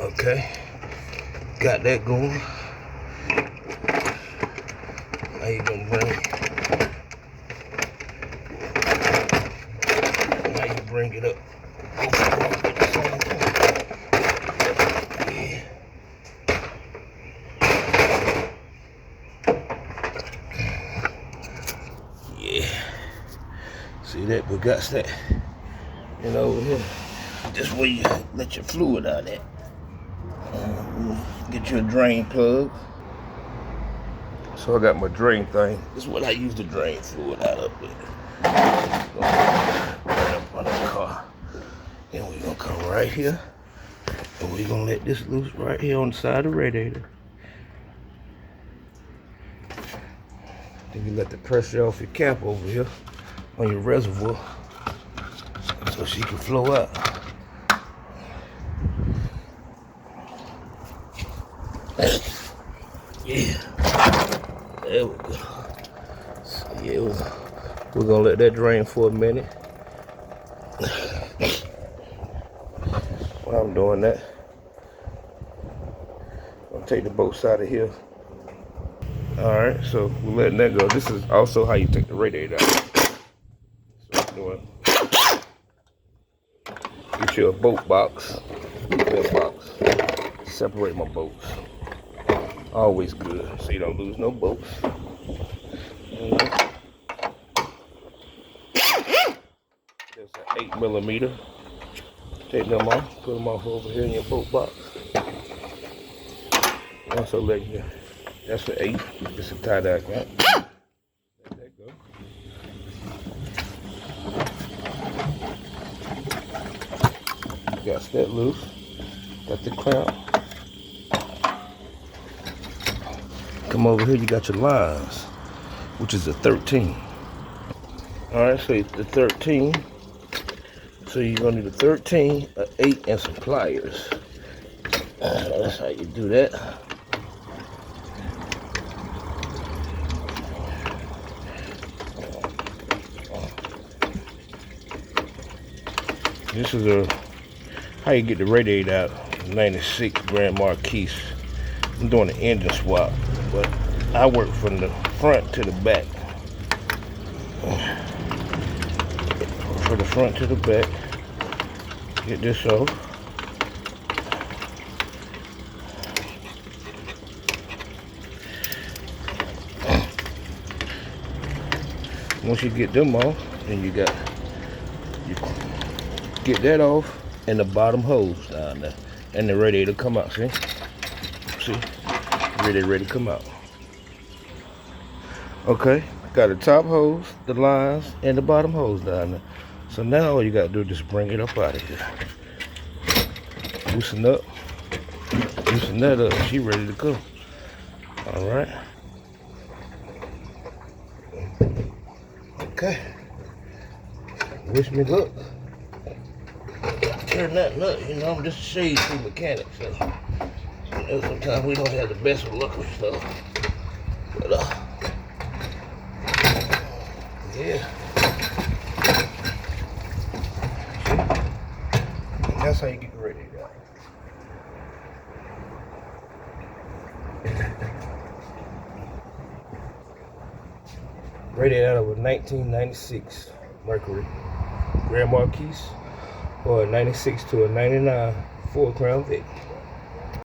Okay, got that going. Now you gonna bring it up. Yeah. See that? We got that. And over here, this way you let your fluid out at. Get you a drain plug. So I got my drain thing. This is what I use to drain fluid out of it. Right up on the car. Then we're gonna come right here. And we're gonna let this loose right here on the side of the radiator. Then you let the pressure off your cap over here on your reservoir so she can flow out. Yeah, there we go. So yeah, we're gonna let that drain for a minute. While I'm doing that, I'll take the bolts out of here. All right, so we're letting that go. This is also how you take the radiator out. So I'm doing, get you a bolt box, separate my bolts. Always good, so you don't lose no bolts. There's an 8mm. Take them off, put them off over here in your bolt box. Also let you, that's the 8, just a tie-dye clamp. Let that go. Got that loose, got the clamp. Come over here, you got your lines, which is a 13. All right, so the 13. So you're gonna need a 13, an 8, and some pliers. That's how you do that. This is how you get the radiator out. 96 Grand Marquis. I'm doing an engine swap, but I work from the front to the back. From the front to the back. Get this off. Once you get them off, then you get that off and the bottom hose down there. And the radiator come out, see? See? Ready to come out. Okay, got the top hose, the lines, and the bottom hose down there. So now all you gotta do is just bring it up out of here. Loosen up. Loosen that up. She ready to go. Alright. Okay. Wish me luck. Turn that nut, you know, I'm just a shade tree mechanic, so you know, sometimes we don't have the best of luck with stuff. But yeah. And that's how you get the radiator out. Radiator out of a 1996 Mercury Grand Marquis, or a 96 to a 99 Ford Crown Vic.